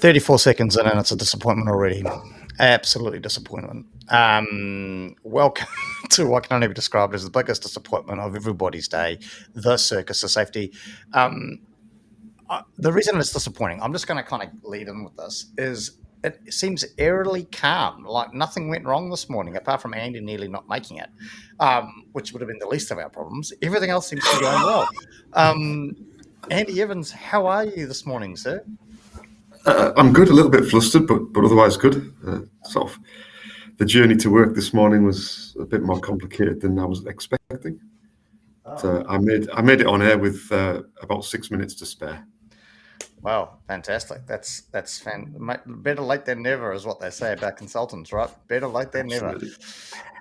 34 seconds in and it's a disappointment already. Absolutely disappointment. Welcome to what can only be described as the biggest disappointment of everybody's day, the Circus of Safety. The reason it's disappointing, I'm just going to kind of lead in with this, is it seems eerily calm, like nothing went wrong this morning, apart from Andy nearly not making it, which would have been the least of our problems. Everything else seems to be going well. Andy Evans, how are you this morning, sir? I'm good, a little bit flustered, but otherwise good. Sort of the journey to work this morning was a bit more complicated than I was expecting. So I made it on air with about 6 minutes to spare. Wow, fantastic! That's better late than never, is what they say about consultants, right? Better late than Absolutely.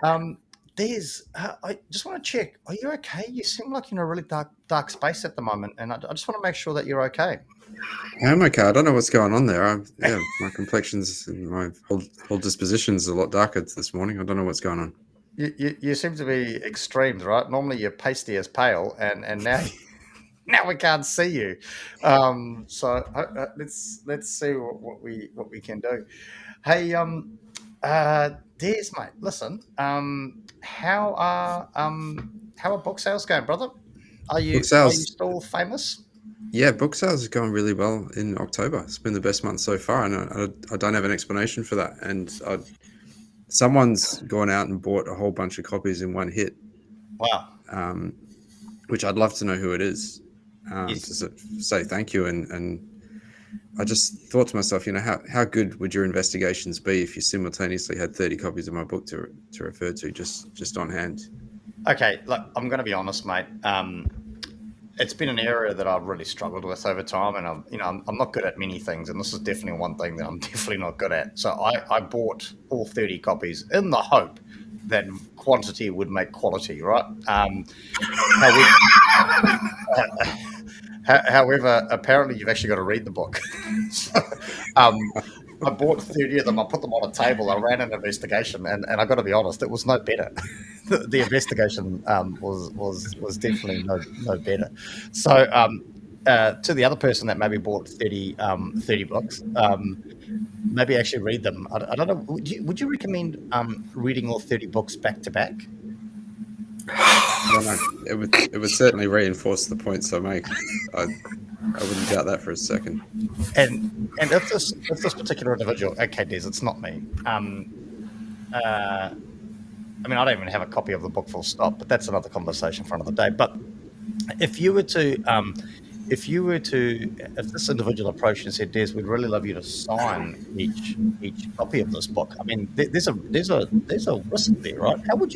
never. Des, I just want to check: are you okay? You seem like you're in a really dark space at the moment, and I just want to make sure that you're okay. I'm okay. I don't know what's going on there. My complexion's and my whole disposition's a lot darker this morning. I don't know what's going on. You seem to be extremes, right? Normally you're pasty as pale, and now now we can't see you. So let's see what we can do. Hey, Des, mate, listen. How are book sales going, brother? Are you still famous? Yeah, book sales is going really well in October. It's been the best month so far, and I don't have an explanation for that. And someone's gone out and bought a whole bunch of copies in one hit. Wow. Which I'd love to know who it is, to say thank you. And I just thought to myself, how good would your investigations be if you simultaneously had 30 copies of my book to refer to just on hand? Okay, look, I'm going to be honest, mate. It's been an area that I've really struggled with over time, and I'm not good at many things, and this is definitely one thing that I'm definitely not good at. So I bought all 30 copies in the hope that quantity would make quality, right? However, apparently you've actually got to read the book. So, I bought 30 of them. I put them on a table. I ran an investigation, and I got to be honest, it was no better. The investigation was definitely no better. So, to the other person that maybe bought 30 books, maybe actually read them. I don't know. Would you recommend reading all 30 books back to back? I don't know. It would certainly reinforce the points I make. I wouldn't doubt that for a second. And if this particular individual, okay, Des, it's not me. I mean, I don't even have a copy of the book full stop, but that's another conversation for another day. But if this individual approached and said, Des, we'd really love you to sign each copy of this book. I mean, there's a risk there, right? What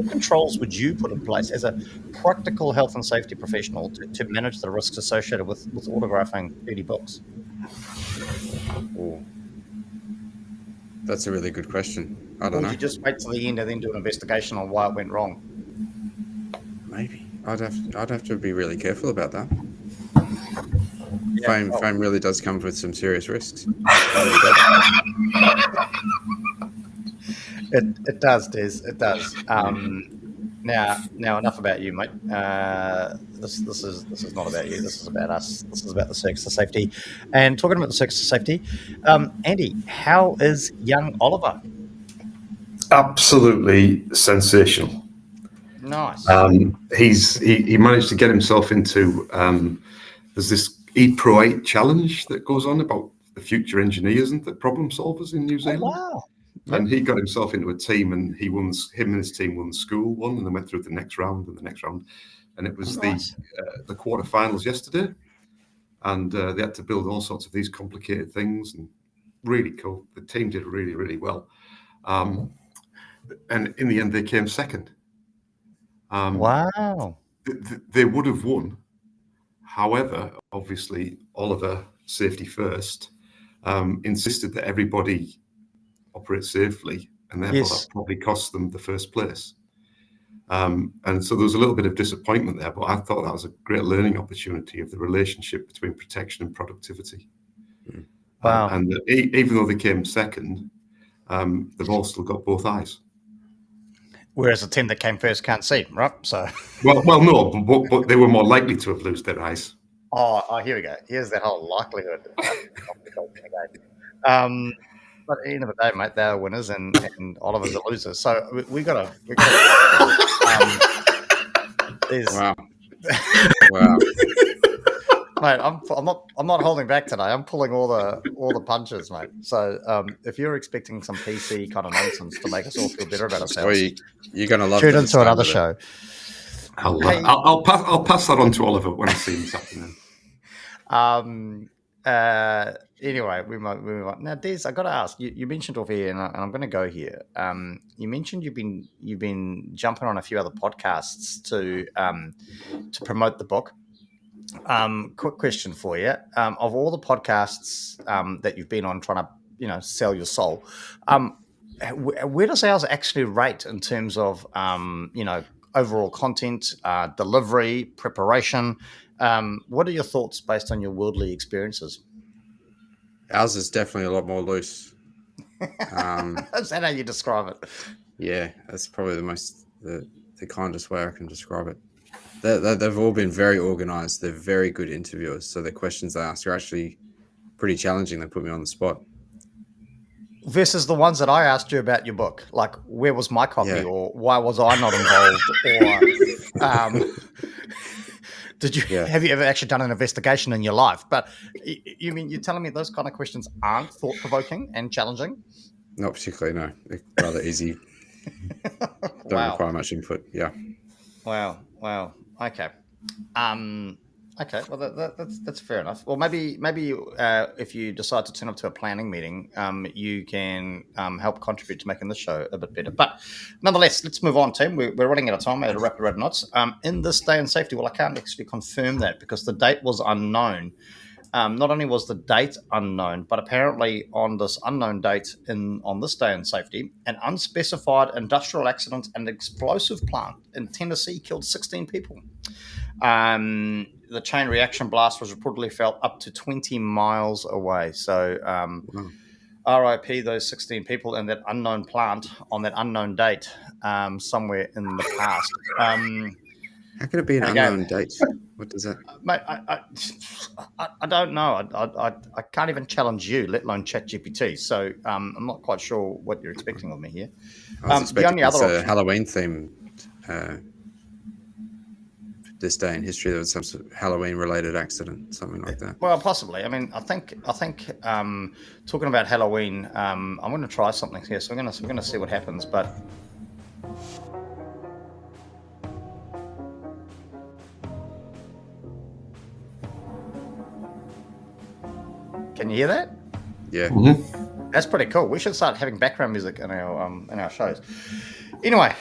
controls would you put in place as a practical health and safety professional to manage the risks associated with autographing 30 books? Oh, that's a really good question. I don't know. Would you just wait till the end and then do an investigation on why it went wrong? Maybe. I'd have to be really careful about that. Yeah, Fame really does come with some serious risks. It does, Des. It does. Now enough about you, mate. This is not about you. This is about us. This is about the Circus of Safety. And talking about the Circus of Safety, Andy, how is young Oliver? Absolutely sensational. Nice. He managed to get himself into there's this Pro 8 challenge that goes on about the future engineers and the problem solvers in New Zealand. Oh, wow. And he got himself into a team, and him and his team won the school one, and they went through the next round and the next round, and it was the quarterfinals yesterday, and they had to build all sorts of these complicated things, and really cool. The team did really, really well, and in the end they came second. Wow. They would have won. However, obviously, Oliver, safety first, insisted that everybody operate safely, and therefore that probably cost them the first place. And so there was a little bit of disappointment there, but I thought that was a great learning opportunity of the relationship between protection and productivity. Wow. And even though they came second, they've all still got both eyes. Whereas the team that came first can't see, right? So well, no, but they were more likely to have lost their eyes. Oh, here we go. Here's that whole likelihood. But at the end of the day, mate, they're winners and Oliver's a loser. So we gotta. Wow. Wow. Mate, I'm not holding back today. I'm pulling all the punches, mate. So if you're expecting some PC kind of nonsense to make us all feel better about ourselves, you're gonna love tune into another show. I'll pass that on to Oliver when I see him this afternoon. Anyway, we might move on. Now, Des, I got to ask. You mentioned over here, and I'm going to go here. You mentioned you've been jumping on a few other podcasts to promote the book. Quick question for you: of all the podcasts that you've been on, trying to sell your soul, where does ours actually rate in terms of overall content, delivery, preparation? What are your thoughts based on your worldly experiences? Ours is definitely a lot more loose. Is that how you describe it? Yeah, that's probably the kindest way I can describe it. They've all been very organized. They're very good interviewers. So the questions they ask are actually pretty challenging. They put me on the spot. Versus the ones that I asked you about your book, like where was my copy, or why was I not involved, or have you ever actually done an investigation in your life? But you mean you're telling me those kind of questions aren't thought-provoking and challenging? Not particularly, no. They're rather easy. Don't require much input. Yeah. Wow. Okay. Okay, well that's fair enough. Well, maybe if you decide to turn up to a planning meeting, you can help contribute to making the show a bit better. But nonetheless, let's move on, team. We're running out of time. I had to wrap the red knots. In this day in safety, well, I can't actually confirm that because the date was unknown. Not only was the date unknown, but apparently on this unknown date on this day in safety, an unspecified industrial accident and explosive plant in Tennessee killed 16 people. The chain reaction blast was reportedly felt up to 20 miles away. So RIP those 16 people in that unknown plant on that unknown date somewhere in the past. How could it be an unknown date? What does that? Mate, I don't know. I can't even challenge you, let alone ChatGPT. So I'm not quite sure what you're expecting of me here. I was expecting it's a Halloween theme. This day in history, there was some sort of Halloween-related accident, something like that. Well, possibly. I mean, I think talking about Halloween, I'm going to try something here. So we're going to see what happens. But can you hear that? Yeah. Mm-hmm. That's pretty cool. We should start having background music in our shows. Anyway,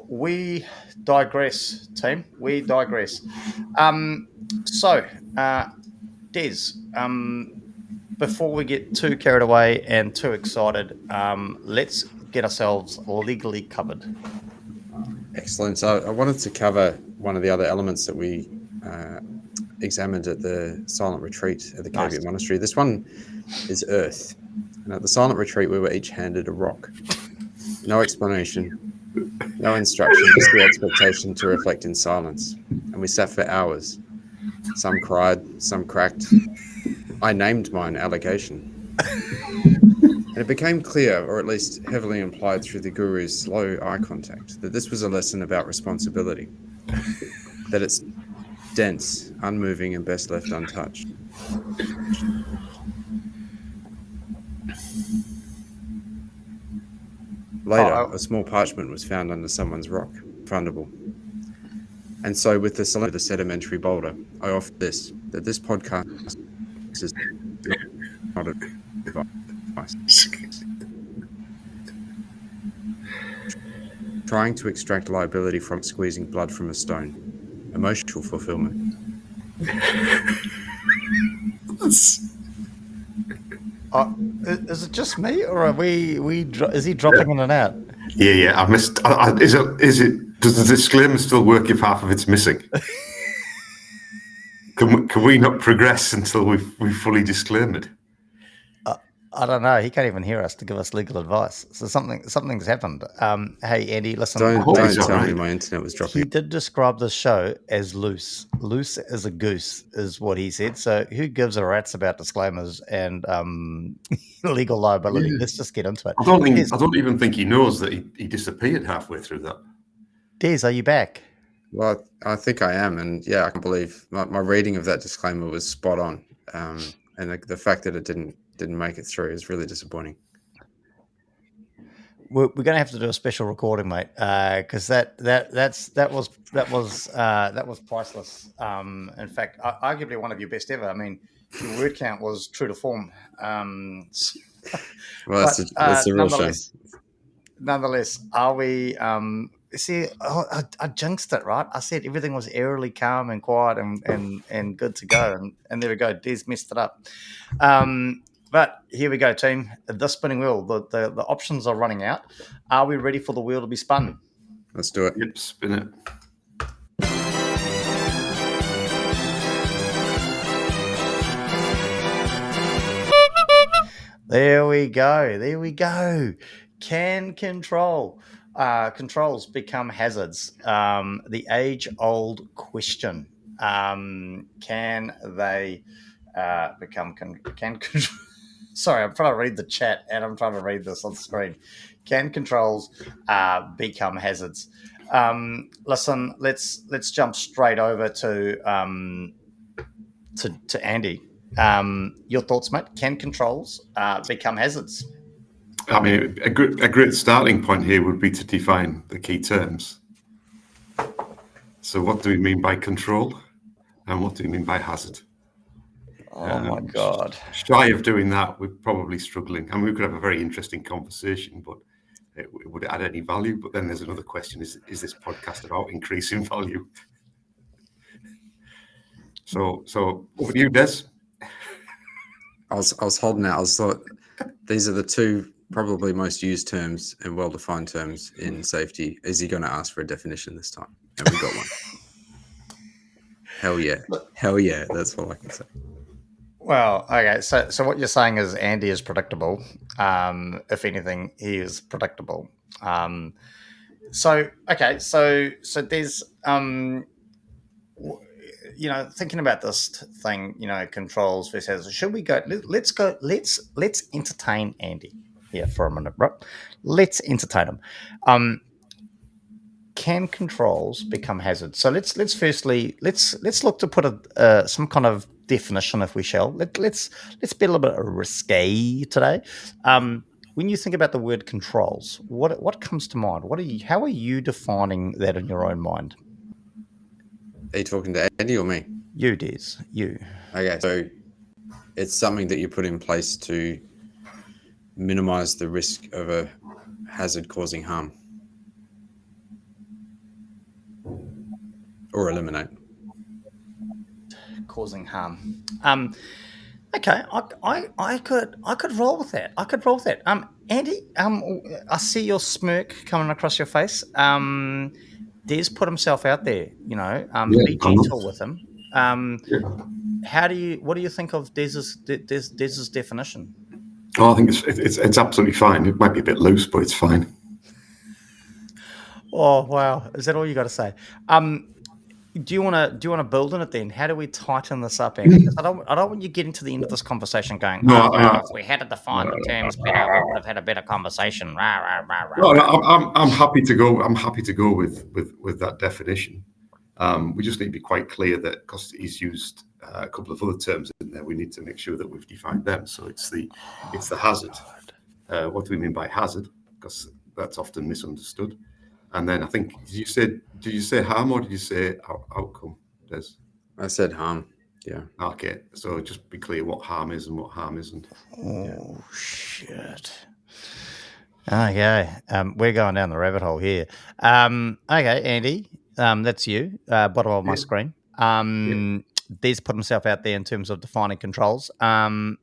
we digress, team. We digress. So, Des, before we get too carried away and too excited, let's get ourselves legally covered. Excellent. So I wanted to cover one of the other elements that we examined at the silent retreat at the Caveat Monastery. This one is earth. And at the silent retreat, we were each handed a rock. No explanation, no instruction, just the expectation to reflect in silence. And we sat for hours. Some cried, some cracked. I named mine allegation. And it became clear, or at least heavily implied through the guru's slow eye contact, that this was a lesson about responsibility. That it's dense, unmoving, and best left untouched. Later, a small parchment was found under someone's rock, fundable. And so with the sedimentary boulder, I offer this podcast is not advice. Trying to extract liability from squeezing blood from a stone. Emotional fulfillment. Is it just me, or are is he dropping in and out? Yeah. I missed. Is it? Does the disclaimer still work if half of it's missing? Can we not progress until we've fully disclaimed? I don't know. He can't even hear us to give us legal advice. So something's happened. Hey, Andy, listen. Don't tell me my internet was dropping. He did describe this show as loose. Loose as a goose is what he said. So who gives a rat's about disclaimers and legal liability? Yeah. Let's just get into it. I don't even think he knows that he disappeared halfway through that. Des, are you back? Well, I think I am, and yeah, I can't believe my reading of that disclaimer was spot on. And the fact that it didn't make it through is really disappointing. We're going to have to do a special recording, mate, because that was priceless. In fact, arguably one of your best ever. I mean, your word count was true to form. Well, that's the real shame. Nonetheless, are we? See, I jinxed it, right? I said everything was eerily calm and quiet and good to go, and there we go. Des messed it up. But here we go, team. The spinning wheel. The options are running out. Are we ready for the wheel to be spun? Let's do it. Yep, spin it. There we go. Can controls become hazards? The age-old question. Can they become? Sorry, I'm trying to read the chat and I'm trying to read this on the screen. Can controls become hazards? Listen, let's jump straight over to Andy. Your thoughts, mate? Can controls become hazards? I mean, a great starting point here would be to define the key terms. So what do we mean by control and what do we mean by hazard? Oh my God. Shy of doing that, we're probably struggling. I mean, we could have a very interesting conversation, but would it add any value? But then there's another question, is this podcast about increasing value? So over to you, Des. I was holding out. I thought these are the two probably most used terms and well-defined terms in safety. Is he going to ask for a definition this time? And we got one. Hell yeah. That's all I can say. Well, okay. So what you're saying is Andy is predictable. If anything, he is predictable. So there's thinking about this thing, controls versus should we go? Let's entertain Andy here for a minute, right? Let's entertain him. Can controls become hazards? So let's look to put some kind of definition, if we shall. Let's be a little bit risque today. When you think about the word controls, what comes to mind? How are you defining that in your own mind? Are you talking to Andy or me? You, Des. You. Okay, so it's something that you put in place to minimize the risk of a hazard causing harm. Or eliminate. Causing harm. Okay, I could roll with that. Andy, I see your smirk coming across your face. Des put himself out there, be gentle with him. What do you think of Des's definition? Oh, I think it's absolutely fine. It might be a bit loose, but it's fine. Oh wow, is that all you got to say? Do you want to build on it then? How do we tighten this up, Andy? Because I don't want you getting to the end of this conversation going, if we had to define the terms better, we would have had a better conversation. I'm happy to go. I'm happy to go with that definition. We just need to be quite clear that because he's used a couple of other terms in there, we need to make sure that we've defined them. So it's the hazard. What do we mean by hazard? Because that's often misunderstood. And then I think, did you say harm or did you say outcome, Des? I said harm, yeah. Okay, so just be clear what harm is and what harm isn't. Oh, shit. Okay, we're going down the rabbit hole here. Okay, Andy, that's you, bottom of my screen. Des put himself out there in terms of defining controls. Hazard.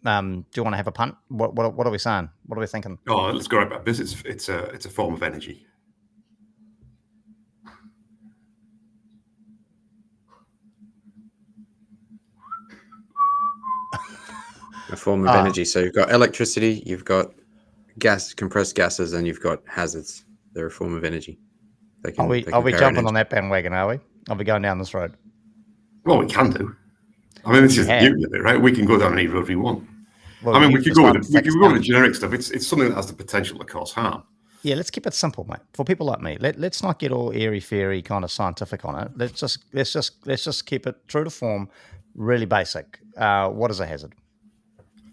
Do you want to have a punt? What are we saying? What are we thinking? Oh, let's go right back. This is it's a form of energy. form of energy. So you've got electricity, you've got gas, compressed gases, and you've got hazards. They're a form of energy. Are we jumping on that bandwagon, are we? Are we going down this road? Well, we can do. I mean, this is the beauty of it, right? We can go down any road we want. Well, I mean, we could go with the generic stuff. It's something that has the potential to cause harm. Yeah, let's keep it simple, mate. For people like me, let's not get all airy fairy kind of scientific on it. Let's just keep it true to form, really basic. What is a hazard?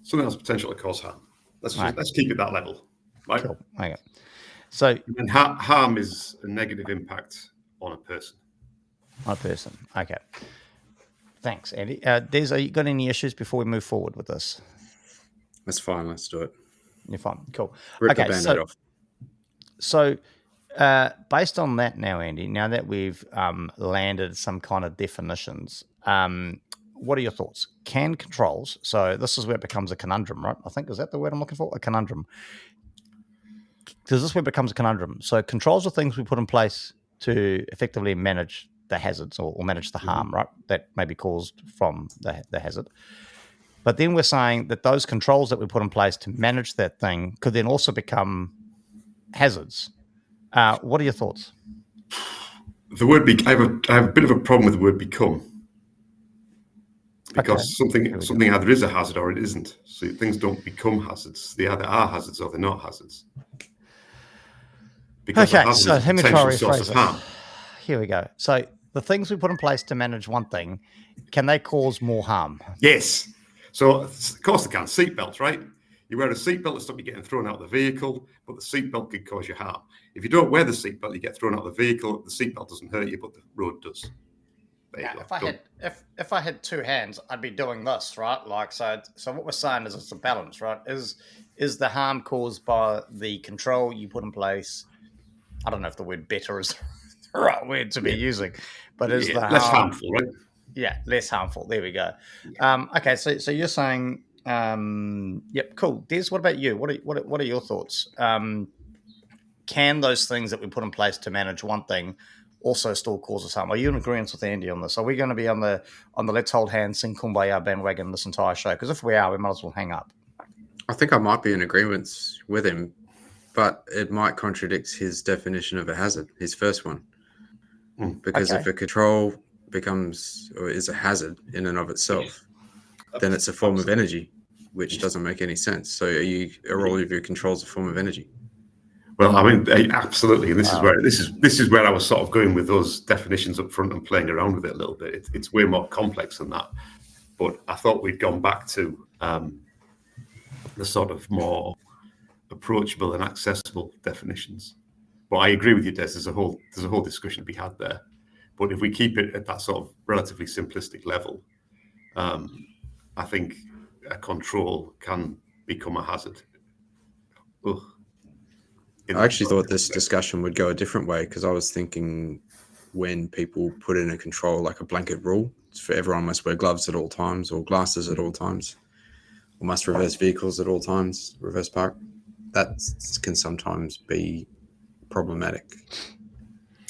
Something that has potential to cause harm. Let's keep it that level, right? Cool. Okay. So, and harm is a negative impact on a person. On a person. Okay. Thanks, Andy. Des, you got any issues before we move forward with this? That's fine. Let's do it. You're fine. Cool. Rip the Band-Aid off. So, based on that now, Andy, now that we've landed some kind of definitions, what are your thoughts? Can controls, so this is where it becomes a conundrum, right? I think, is that the word I'm looking for? A conundrum. Because this is where it becomes a conundrum. So controls are things we put in place to effectively manage the hazards or manage the harm, right? That may be caused from the hazard. But then we're saying that those controls that we put in place to manage that thing could then also become hazards. What are your thoughts? The word I have a bit of a problem with the word become. Because something either is a hazard or it isn't. So things don't become hazards. They either are hazards or they're not hazards. Because so let me try to rephrase this. Here we go. So the things we put in place to manage one thing, can they cause more harm? Yes. So of course they can. Seatbelts, right? You wear a seatbelt to stop you getting thrown out of the vehicle, but the seatbelt could cause you harm. If you don't wear the seatbelt, you get thrown out of the vehicle. The seatbelt doesn't hurt you, but the road does. If I had two hands, I'd be doing this, right? Like so what we're saying is it's a balance, right? Is the harm caused by the control you put in place? I don't know if the word better is the right word to be using, but is the less harmful, right? Yeah, less harmful. There we go. Okay, so you're saying, yep, cool. Des, what about you? What are your thoughts? Can those things that we put in place to manage one thing also still cause us harm? Are you in agreement with Andy on this? Are we going to be on the let's hold hands, sing Kumbaya bandwagon this entire show? Because if we are, we might as well hang up. I think I might be in agreement with him, but it might contradict his definition of a hazard, his first one. Because if a control becomes or is a hazard in and of itself, then it's a form of energy, which doesn't make any sense. So are all of your controls a form of energy? Well, I mean, absolutely. And this is where I was sort of going with those definitions up front and playing around with it a little bit. It's way more complex than that. But I thought we'd gone back to the sort of more approachable and accessible definitions. But I agree with you, Des. There's a whole discussion to be had there. But if we keep it at that sort of relatively simplistic level, I think a control can become a hazard. Ugh. I actually thought this discussion would go a different way because I was thinking when people put in a control like a blanket rule for everyone must wear gloves at all times or glasses at all times or must reverse vehicles at all times, reverse park, that can sometimes be problematic.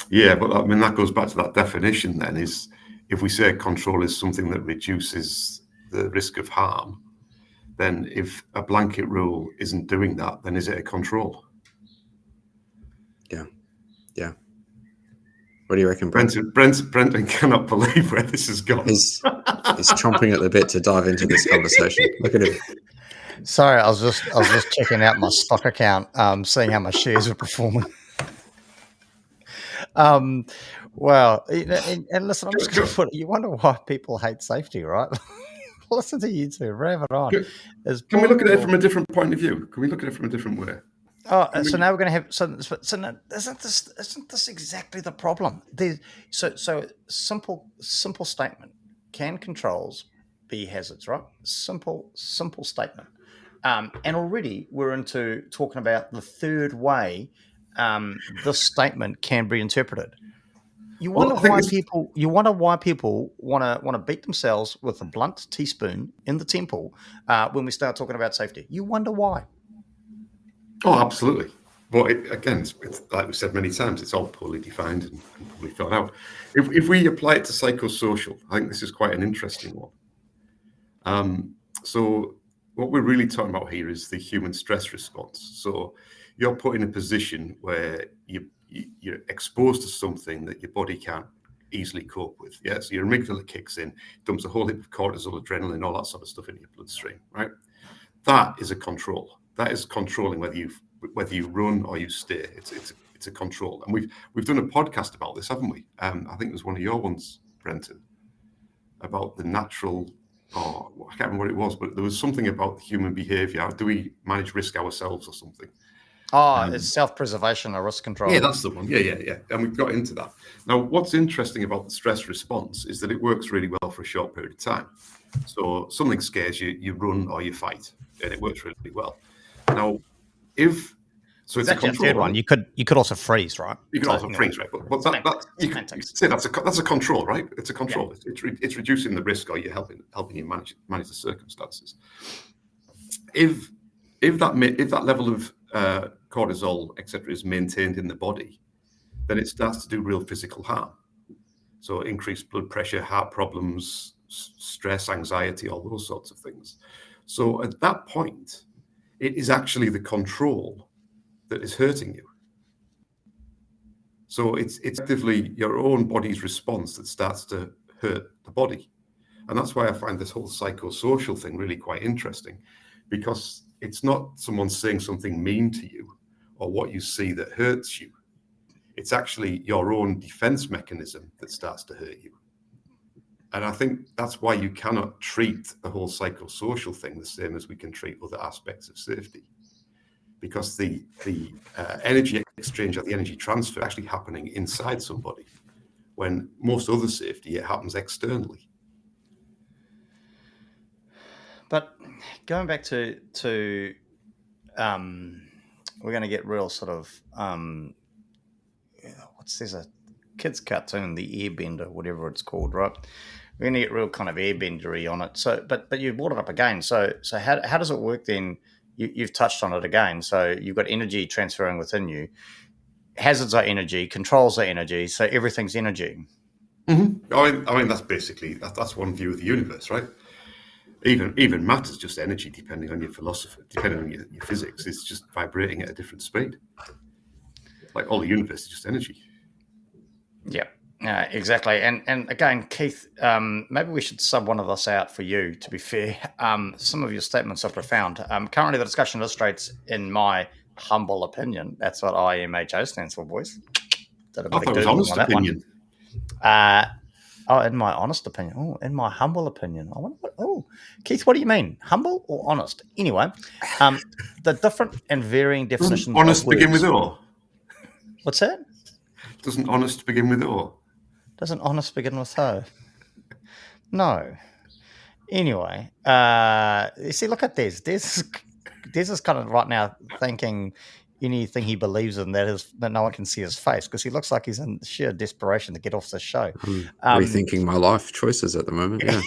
Yeah, but I mean, that goes back to that definition then is if we say control is something that reduces the risk of harm, then if a blanket rule isn't doing that, then is it a control? Yeah. What do you reckon, Brenton cannot believe where this has gone. He's chomping at the bit to dive into this conversation. Look at him. Sorry, I was just checking out my stock account, seeing how my shares are performing. Well, and listen, I'm just going to put it. You wonder why people hate safety, right? Listen to you two, rev it on. Can we look at it from a different point of view? Can we look at it from a different way? Oh, so now we're going to have so now, isn't this exactly the problem? So simple statement. Can controls be hazards, right? Simple statement. And already we're into talking about the third way this statement can be interpreted. You wonder why people want to beat themselves with a blunt teaspoon in the temple when we start talking about safety. You wonder why. Oh, absolutely. But it's like we said many times, it's all poorly defined and probably thought out. If we apply it to psychosocial, I think this is quite an interesting one. So what we're really talking about here is the human stress response. So you're put in a position where you're exposed to something that your body can't easily cope with. Yeah, so your amygdala kicks in, dumps a whole heap of cortisol, adrenaline, all that sort of stuff into your bloodstream, right? That is a control. That is controlling whether you run or you stay. It's a control. And we've done a podcast about this, haven't we? I think it was one of your ones, Brenton, about the natural, or I can't remember what it was, but there was something about human behavior. Do we manage risk ourselves or something? It's self-preservation or risk control. Yeah, that's the one. Yeah. And we've got into that. Now, what's interesting about the stress response is that it works really well for a short period of time. So something scares you, you run or you fight, and it works really well. Now, so it's actually a control. A third one. You could also freeze, right? You can also freeze, right? But you could say that's a control, right? It's a control. Yeah. It's reducing the risk, or you're helping you manage the circumstances. If that level of cortisol, etc., is maintained in the body, then it starts to do real physical harm. So increased blood pressure, heart problems, stress, anxiety, all those sorts of things. So at that point, it is actually the control that is hurting you. So it's actively your own body's response that starts to hurt the body. And that's why I find this whole psychosocial thing really quite interesting, because it's not someone saying something mean to you or what you see that hurts you. It's actually your own defense mechanism that starts to hurt you. And I think that's why you cannot treat the whole psychosocial thing the same as we can treat other aspects of safety. Because the energy exchange or the energy transfer is actually happening inside somebody, when most other safety, it happens externally. But going back to we're going to get real sort of there's a kids cartoon, the Airbender, whatever it's called, right? We're going to get real kind of airbendery on it. So, but you brought it up again. So how does it work then? You've touched on it again. So you've got energy transferring within you. Hazards are energy, controls are energy, so everything's energy. Mm-hmm. I mean that's basically that's one view of the universe, right? Even matter's just energy, depending on your philosophy, depending on your physics. It's just vibrating at a different speed. Like all the universe is just energy. Yeah. Exactly. And again, Keith, maybe we should sub one of us out for you, to be fair. Some of your statements are profound. Currently, the discussion illustrates, in my humble opinion, that's what IMHO stands for, boys. I thought it was honest opinion. In my honest opinion. Oh, in my humble opinion. I wonder Keith, what do you mean? Humble or honest? Anyway, the different and varying definitions. Honest begin with O. What's that? Doesn't honest begin with O? Doesn't honest begin with O? No. Anyway, you see, look at Des. Des is kind of right now thinking anything he believes in that no one can see his face, because he looks like he's in sheer desperation to get off the show. Rethinking my life choices at the moment. Yeah.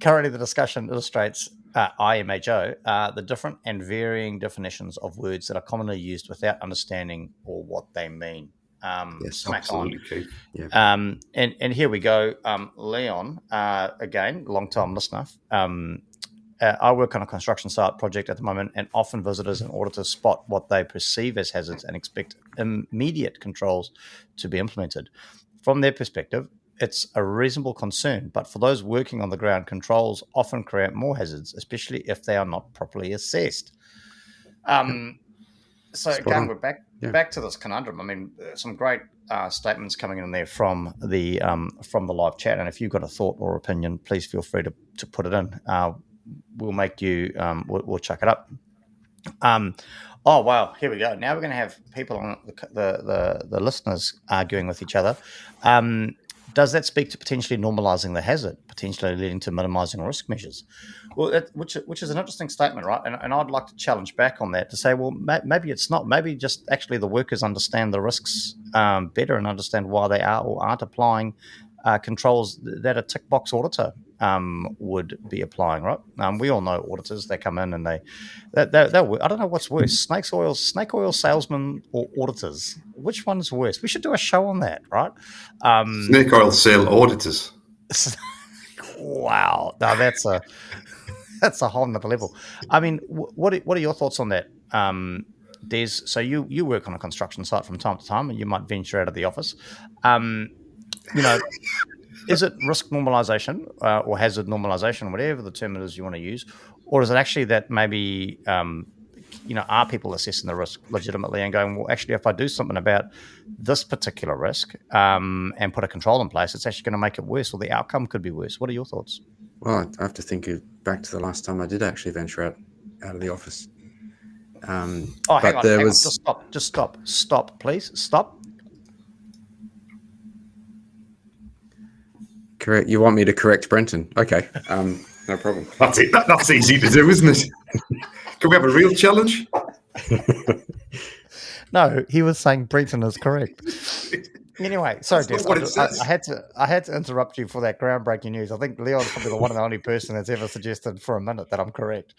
Currently, the discussion illustrates IMHO, the different and varying definitions of words that are commonly used without understanding or what they mean. Yes, absolutely. Yeah. And here we go. Leon, again, long-time listener. I work on a construction site project at the moment, and often visitors and auditors spot what they perceive as hazards and expect immediate controls to be implemented. From their perspective, it's a reasonable concern, but for those working on the ground, controls often create more hazards, especially if they are not properly assessed. So again, we're back to this conundrum. I mean, some great statements coming in there from the live chat, and if you've got a thought or opinion, please feel free to put it in. We'll make you. We'll chuck it up. Oh wow! Here we go. Now we're going to have people on the listeners arguing with each other. Does that speak to potentially normalising the hazard, potentially leading to minimising risk measures? Well, which is an interesting statement, right? And I'd like to challenge back on that to say, well, maybe it's not. Maybe just actually the workers understand the risks better and understand why they are or aren't applying controls that a tick box auditor would be applying, right? We all know auditors. They come in and they I don't know what's worse, snake oil salesmen or auditors. Which one's worse? We should do a show on that, right? Snake oil sale auditors. Wow, now that's a that's a whole nother level. I mean, what are your thoughts on that, Des? So you work on a construction site from time to time, and you might venture out of the office. You know, is it risk normalization or hazard normalization, whatever the term is you want to use, or is it actually that maybe are people assessing the risk legitimately and going, well, actually, if I do something about this particular risk and put a control in place, it's actually going to make it worse, or the outcome could be worse. What are your thoughts? Well, I have to think back to the last time I did actually venture out of the office. Hang on. Just stop, please. Stop. Correct. You want me to correct Brenton? Okay. No problem. That's it. That's easy to do, isn't it? Can we have a real challenge? No, he was saying Brenton is correct. Anyway, sorry, Des. I had to interrupt you for that groundbreaking news. I think Leon's probably the one and only person that's ever suggested for a minute that I'm correct.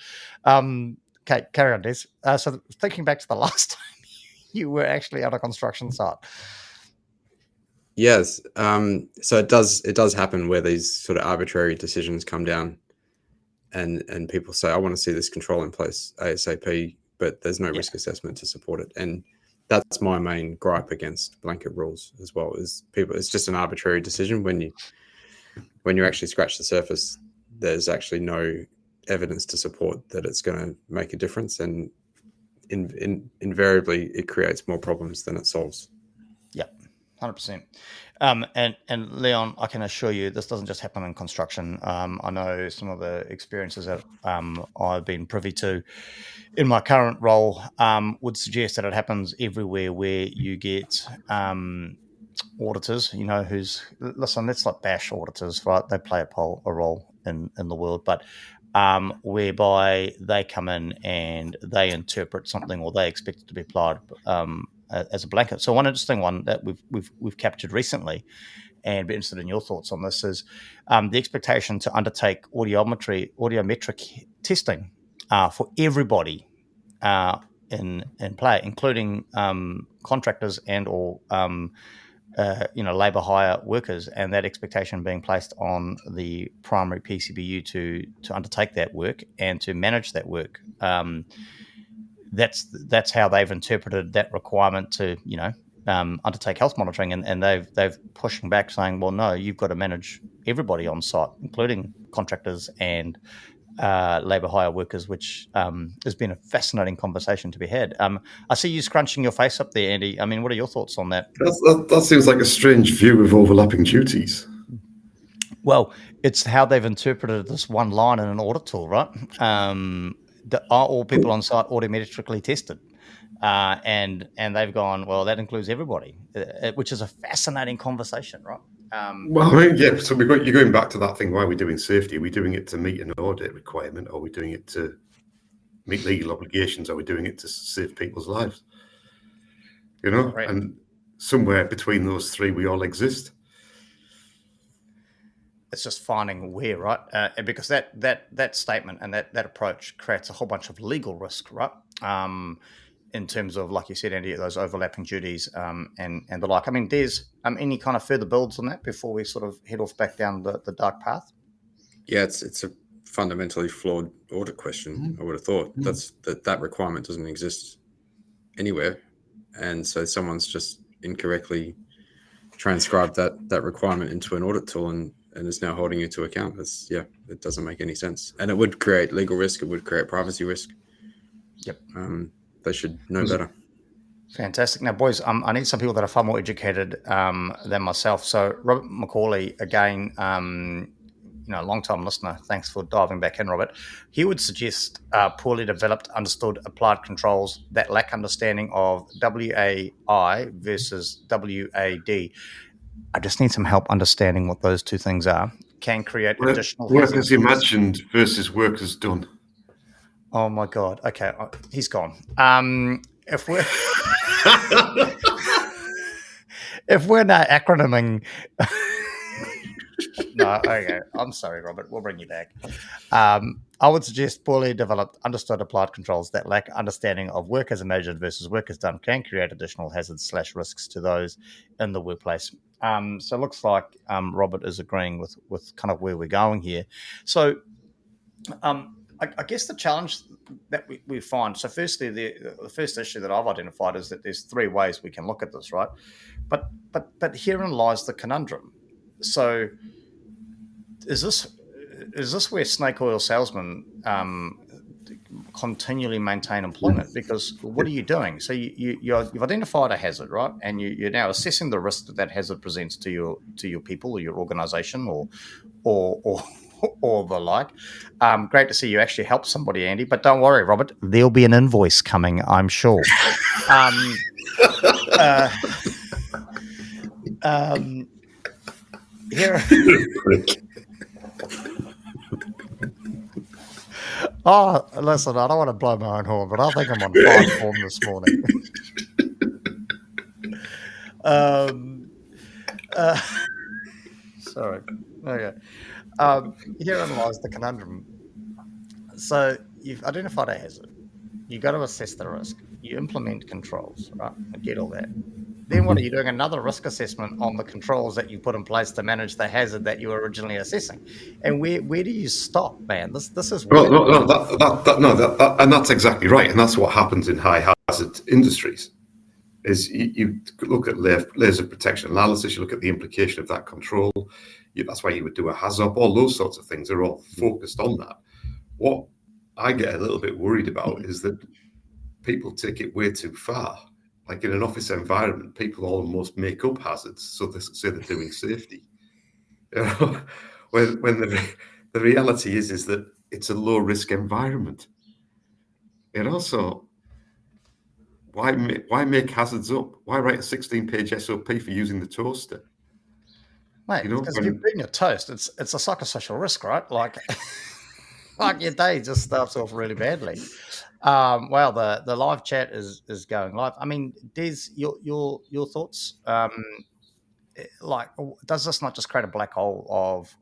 Okay, carry on, Des. So thinking back to the last time you were actually on a construction site. Yes. So it does happen where these sort of arbitrary decisions come down and people say, I want to see this control in place ASAP, but there's no risk assessment to support it. And that's my main gripe against blanket rules as well, is people, it's just an arbitrary decision. When you actually scratch the surface, there's actually no evidence to support that it's going to make a difference. And invariably it creates more problems than it solves. Yeah, 100%. And Leon, I can assure you, this doesn't just happen in construction. I know some of the experiences that I've been privy to in my current role would suggest that it happens everywhere where you get auditors, listen, let's not bash auditors, right? They play a role in the world, but whereby they come in and they interpret something or they expect it to be applied as a blanket. So one interesting one that we've captured recently, and be interested in your thoughts on this, is the expectation to undertake audiometric testing for everybody in play, including contractors and or labour hire workers, and that expectation being placed on the primary PCBU to undertake that work and to manage that work. That's how they've interpreted that requirement to undertake health monitoring, and they've pushing back, saying, well, no, you've got to manage everybody on site, including contractors and labour hire workers, which has been a fascinating conversation to be had. I see you scrunching your face up there, Andy. I mean, what are your thoughts on that? That seems like a strange view of overlapping duties. Well, it's how they've interpreted this one line in an audit tool, right? Are all people on site audiometrically tested? And they've gone, well, that includes everybody, which is a fascinating conversation, right? Well, I mean, yeah. So you're going back to that thing. Why are we doing safety? Are we doing it to meet an audit requirement? Or are we doing it to meet legal obligations? Are we doing it to save people's lives? Right. And somewhere between those three, we all exist. It's just finding where, right? Because that statement and that approach creates a whole bunch of legal risk, right? In terms of, like you said, Andy, those overlapping duties and the like. I mean, there's any kind of further builds on that before we sort of head off back down the dark path? Yeah, it's a fundamentally flawed audit question. I would have thought that requirement doesn't exist anywhere, and so someone's just incorrectly transcribed that requirement into an audit tool and is now holding you to account. It doesn't make any sense, and it would create legal risk. It would create privacy risk. Yep. They should know better. Fantastic. Now, boys, I need some people that are far more educated than myself. So, Robert McCauley, again, long-time listener. Thanks for diving back in, Robert. He would suggest poorly developed, understood, applied controls that lack understanding of WAI versus WAD. I just need some help understanding what those two things are. Can create additional workers imagined versus workers done. Oh my God! Okay, he's gone. If we're not acronyming, no. Okay, I'm sorry, Robert. We'll bring you back. I would suggest poorly developed, understood, applied controls that lack understanding of work as imagined versus work as done can create additional hazards / risks to those in the workplace. So it looks like Robert is agreeing with kind of where we're going here. So I guess the challenge that we find. So, firstly, the first issue that I've identified is that there's three ways we can look at this, right? But herein lies the conundrum. So, is this where snake oil salesmen continually maintain employment? Because what are you doing? So you've identified a hazard, right? And you're now assessing the risk that hazard presents to your people or your organization or the like. Great to see you actually helped somebody, Andy. But don't worry, Robert, there'll be an invoice coming, I'm sure. Here. Oh, listen, I don't want to blow my own horn, but I think I'm on fine form this morning. Sorry. Okay. Herein lies the conundrum. So you've identified a hazard. You've got to assess the risk. You implement controls, right? I get all that. Then what are you doing? Another risk assessment on the controls that you put in place to manage the hazard that you were originally assessing. And where do you stop, man? This is weird. And that's exactly right. And that's what happens in high hazard industries. Is you look at layers of protection analysis, you look at the implication of that control. That's why you would do a HAZOP. All those sorts of things are all focused on that. What I get a little bit worried about is that people take it way too far. Like in an office environment, people almost make up hazards, so they say they're doing safety. You know, when the reality is that it's a low risk environment. And also, why make hazards up? Why write a 16-page SOP for using the toaster? Mate, because if you're eating your toast, it's a psychosocial risk, right? Like your day just starts off really badly. Well, the live chat is going live. I mean, Des, your thoughts? Like, does this not just create a black hole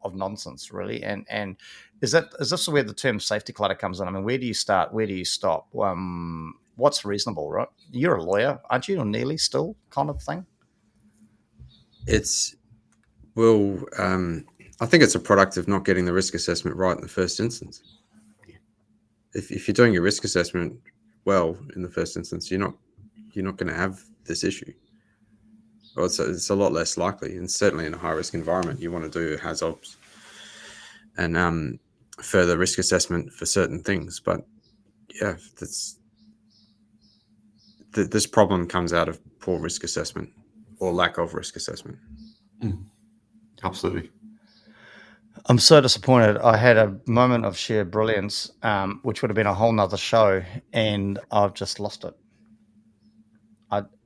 of nonsense, really? And is this where the term safety clutter comes in? I mean, where do you start? Where do you stop? What's reasonable, right? You're a lawyer, aren't you, or nearly still, kind of thing? I think it's a product of not getting the risk assessment right in the first instance. If you're doing your risk assessment well in the first instance, you're not going to have this issue. Well, it's a lot less likely, and certainly in a high risk environment, you want to do HAZOPs and further risk assessment for certain things. But yeah, this problem comes out of poor risk assessment or lack of risk assessment. Absolutely. I'm so disappointed. I had a moment of sheer brilliance, which would have been a whole nother show, and I've just lost it.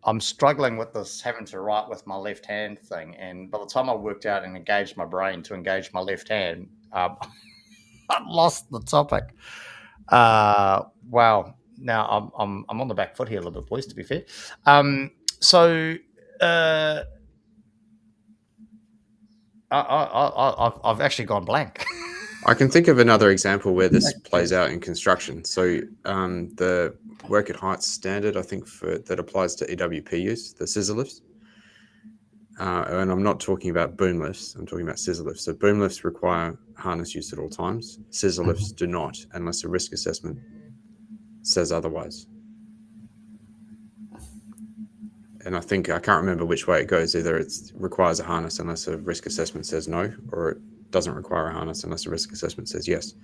I'm struggling with this having to write with my left hand thing, and by the time I worked out and engaged my brain to engage my left hand, I lost the topic. Wow. Now I'm on the back foot here a little bit, boys, to be fair. I've actually gone blank. I can think of another example where this plays out in construction. So the work at heights standard, I think, that applies to EWP use, the scissor lifts. And I'm not talking about boom lifts. I'm talking about scissor lifts. So boom lifts require harness use at all times. Scissor lifts do not, unless a risk assessment says otherwise. And I can't remember which way it goes. Either it requires a harness unless a risk assessment says no, or it doesn't require a harness unless a risk assessment says yes.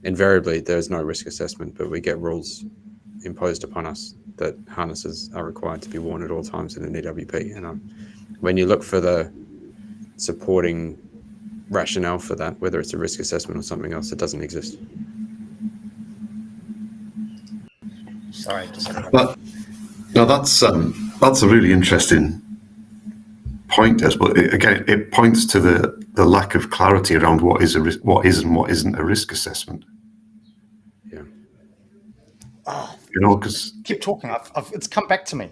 Invariably, there's no risk assessment, but we get rules imposed upon us that harnesses are required to be worn at all times in an EWP. And when you look for the supporting rationale for that, whether it's a risk assessment or something else, it doesn't exist. Sorry. But no, that's a really interesting point, but it points to the lack of clarity around what is and what isn't a risk assessment. Yeah. Because keep talking. It's come back to me.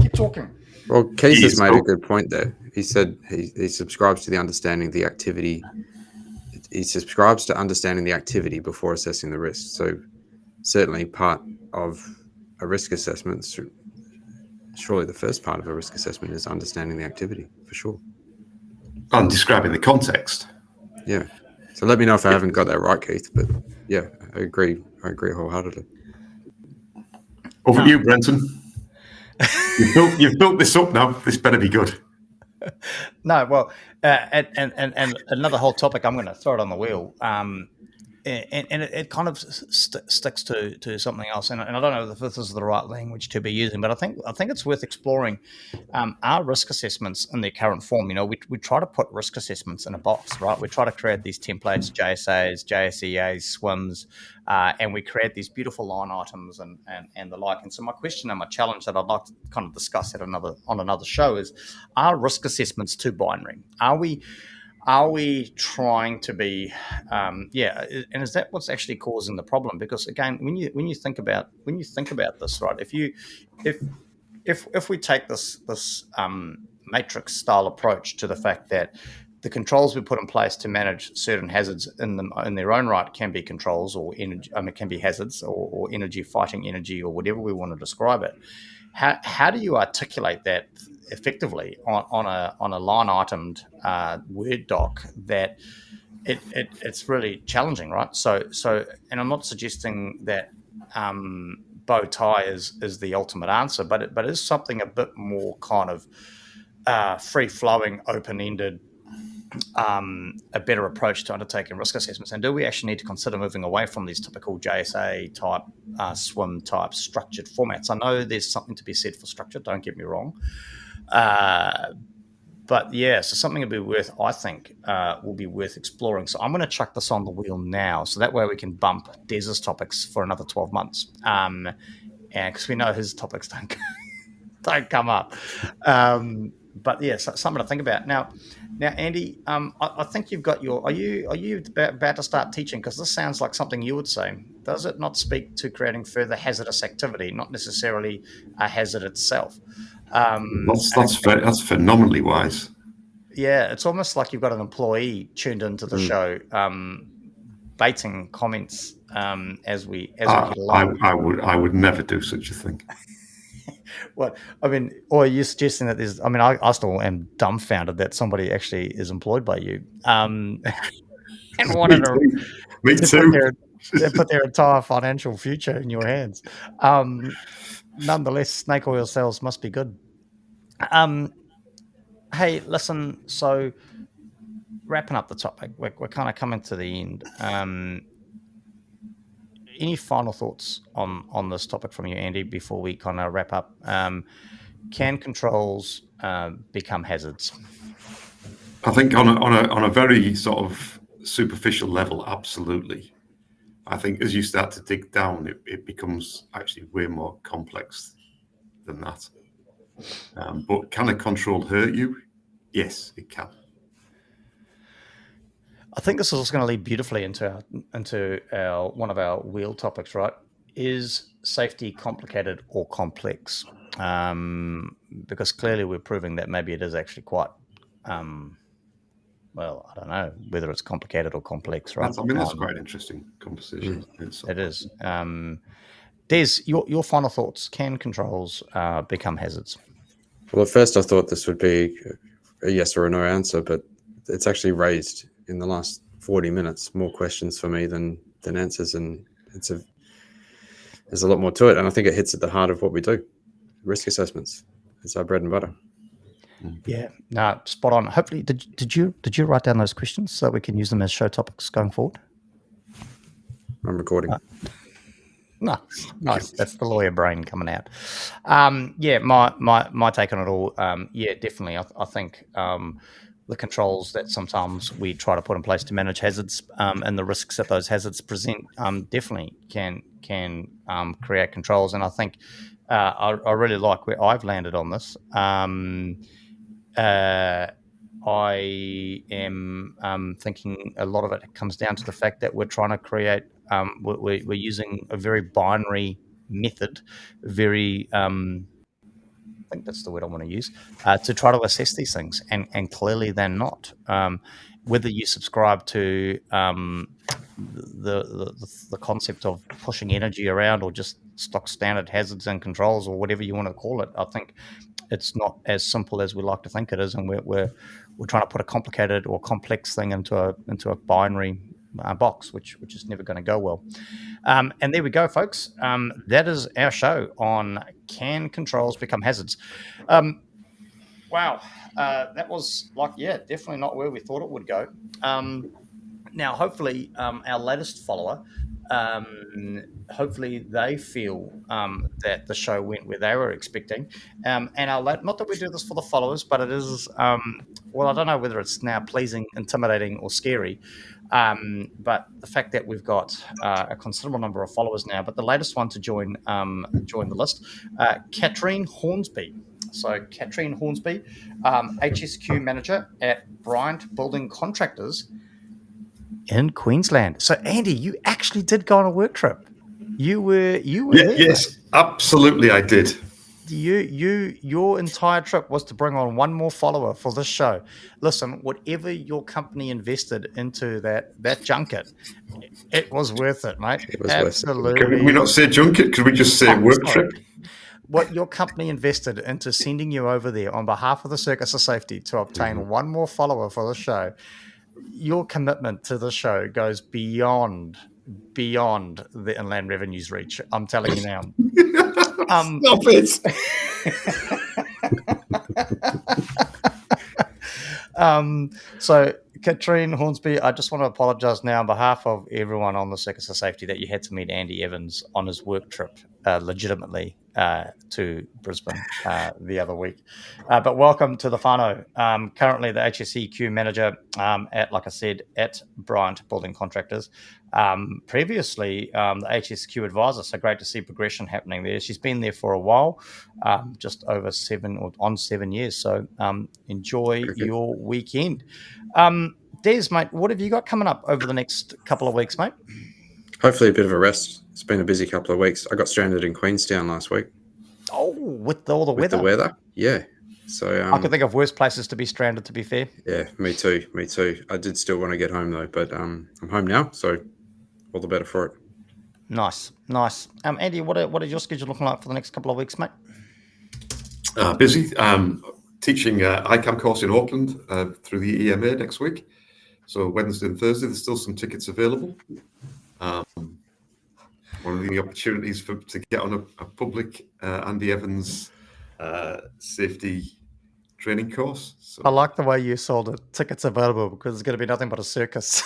Keep talking. Well, Keith has made a good point there. He said he subscribes to the understanding of the activity. He subscribes to understanding the activity before assessing the risk. So certainly part of a risk assessment, surely the first part of a risk assessment is understanding the activity, for sure. And describing the context. Yeah. So let me know if I haven't got that right, Keith. But Yeah, I agree wholeheartedly. Over to you, Brenton. You've built this up now. This better be good. No, well, and another whole topic. I'm going to throw it on the wheel. And it kind of sticks to something else, and I don't know if this is the right language to be using, but I think it's worth exploring our risk assessments in their current form. You know, we try to put risk assessments in a box, right? We try to create these templates, JSAs, JSEAs, SWIMs, and we create these beautiful line items and the like. And so my question and my challenge that I'd like to kind of discuss on another show is: are risk assessments too binary? Are we trying to be, and is that what's actually causing the problem? Because again, when you think about this, right? If we take this matrix style approach to the fact that the controls we put in place to manage certain hazards in their own right can be controls or energy, can be hazards or energy, fighting energy, or whatever we want to describe it. How do you articulate that effectively on a line itemed Word doc that it's really challenging, right? So, and I'm not suggesting that bow tie is the ultimate answer, but it is something a bit more kind of free flowing, open ended. A better approach to undertaking risk assessments, and do we actually need to consider moving away from these typical JSA type, SWIM type structured formats? I know there's something to be said for structure, don't get me wrong, but yeah, so something I think will be worth exploring. So I'm going to chuck this on the wheel now, so that way we can bump Des's topics for another 12 months, and because we know his topics don't come up. But yeah, so something to think about. Now, Andy, I think you've got Are you about to start teaching? Because this sounds like something you would say. Does it not speak to creating further hazardous activity, not necessarily a hazard itself? That's phenomenally wise. Yeah, it's almost like you've got an employee tuned into the show, baiting comments as we get along. I would never do such a thing. What I mean, or are you suggesting that there's? I mean, I still am dumbfounded that somebody actually is employed by you, and wanted Me too. Put their entire financial future in your hands. Nonetheless, snake oil sales must be good. Hey, listen. So, wrapping up the topic, we're kind of coming to the end. Any final thoughts on this topic from you, Andy, before we kind of wrap up? Can controls become hazards? I think on a very sort of superficial level, absolutely. I think as you start to dig down, it becomes actually way more complex than that. But can a control hurt you? Yes, it can. I think this is going to lead beautifully into our one of our wheel topics, right? Is safety complicated or complex? Because clearly we're proving that maybe it is actually quite, well, I don't know whether it's complicated or complex, right? That's quite an interesting conversation. It is. Des, your final thoughts. Can controls become hazards? Well, at first I thought this would be a yes or a no answer, but it's actually raised in the last 40 minutes more questions for me than answers, and there's a lot more to it, and I think it hits at the heart of what we do. Risk assessments, it's our bread and butter. Yeah, no, spot on. Hopefully, did you write down those questions so we can use them as show topics going forward? I'm recording. Nice. That's the lawyer brain coming out. Yeah, my take on it all. Yeah, definitely. I think the controls that sometimes we try to put in place to manage hazards and the risks that those hazards present definitely can create controls. And I think I really like where I've landed on this. I am thinking a lot of it comes down to the fact that we're trying to create, we're using a very binary method, I think that's the word I want to use, to try to assess these things. And clearly they're not. Whether you subscribe to the concept of pushing energy around or just stock standard hazards and controls or whatever you want to call it, I think it's not as simple as we like to think it is, and we're trying to put a complicated or complex thing into a binary box, which is never going to go well. And there we go, folks. That is our show on Can Controls Become Hazards? Wow, that was definitely not where we thought it would go. Now, hopefully, our latest follower, hopefully they feel that the show went where they were expecting. And not that we do this for the followers, but it is, I don't know whether it's now pleasing, intimidating, or scary. But the fact that we've got a considerable number of followers now, but the latest one to join the list, Katrine Hornsby. So Katrine Hornsby, HSQ manager at Bryant Building Contractors in Queensland. So Andy, you actually did go on a work trip. You were there. Yes, absolutely, I did. Your entire trip was to bring on one more follower for this show. Listen, whatever your company invested into that junket, it was worth it, mate. It was absolutely. Can we not say junket? Could we just say work trip? What your company invested into sending you over there on behalf of the Circus of Safety to obtain one more follower for the show, your commitment to the show goes beyond the Inland Revenue's reach. I'm telling you now. Stop it. So Katrine Hornsby, I just want to apologise now on behalf of everyone on the Circus of Safety that you had to meet Andy Evans on his work trip legitimately to Brisbane the other week. But welcome to the whānau. Currently the HSEQ manager at Bryant Building Contractors. Previously the HSQ advisor, so great to see progression happening there. She's been there for a while, just over 7 years. So enjoy your weekend. Des, mate, what have you got coming up over the next couple of weeks, mate? Hopefully a bit of a rest. It's been a busy couple of weeks. I got stranded in Queenstown last week. Oh, with all the weather? With the weather, yeah. So I could think of worse places to be stranded, to be fair. Yeah, me too. I did still want to get home though, but I'm home now, so all the better for it. Nice. Andy, what is your schedule looking like for the next couple of weeks, mate? Busy. Teaching ICAM course in Auckland through the EMA next week. So Wednesday and Thursday, there's still some tickets available. One of the opportunities to get on a public Andy Evans safety training course. So, I like the way you sold it. Tickets available because it's going to be nothing but a circus.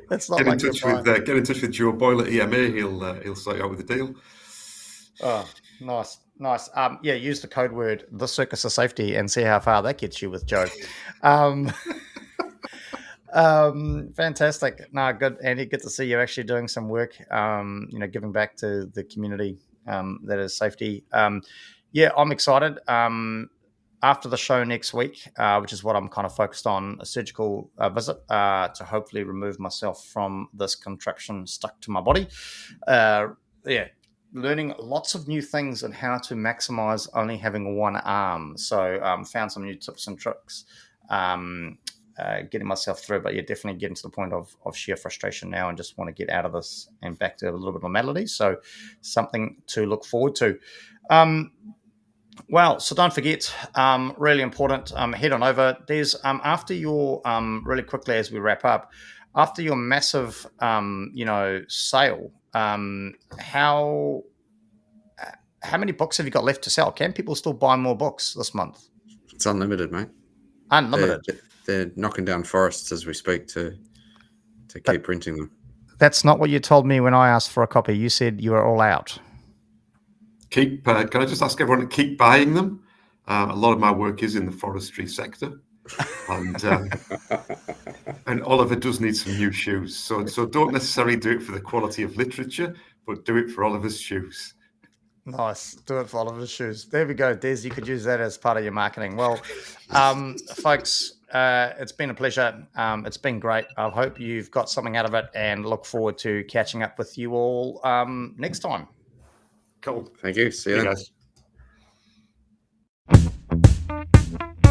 That's not get in touch with Joe Boyle at EMA. He'll sort you out with a deal. Oh, nice. Use the code word the Circus of Safety and see how far that gets you with Joe. Fantastic. No, good, Andy. Good to see you actually doing some work. Giving back to the community that is safety. I'm excited. After the show next week, which is what I'm kind of focused on, a surgical visit to hopefully remove myself from this contraption stuck to my body. Learning lots of new things and how to maximize only having one arm. So found some new tips and tricks getting myself through, but definitely getting to the point of sheer frustration now and just want to get out of this and back to a little bit of normality. So something to look forward to. So don't forget, really important, head on over. There's after your, really quickly as we wrap up, after your massive, sale, how many books have you got left to sell? Can people still buy more books this month? It's unlimited, mate. Unlimited. They're knocking down forests as we speak to keep printing them. That's not what you told me when I asked for a copy. You said you were all out. Can I just ask everyone to keep buying them? A lot of my work is in the forestry sector, and Oliver does need some new shoes. So don't necessarily do it for the quality of literature, but do it for Oliver's shoes. Nice. Do it for Oliver's shoes. There we go, Des. You could use that as part of your marketing. Well, folks, it's been a pleasure. It's been great. I hope you've got something out of it and look forward to catching up with you all next time. Cool. Thank you. See you then. Guys.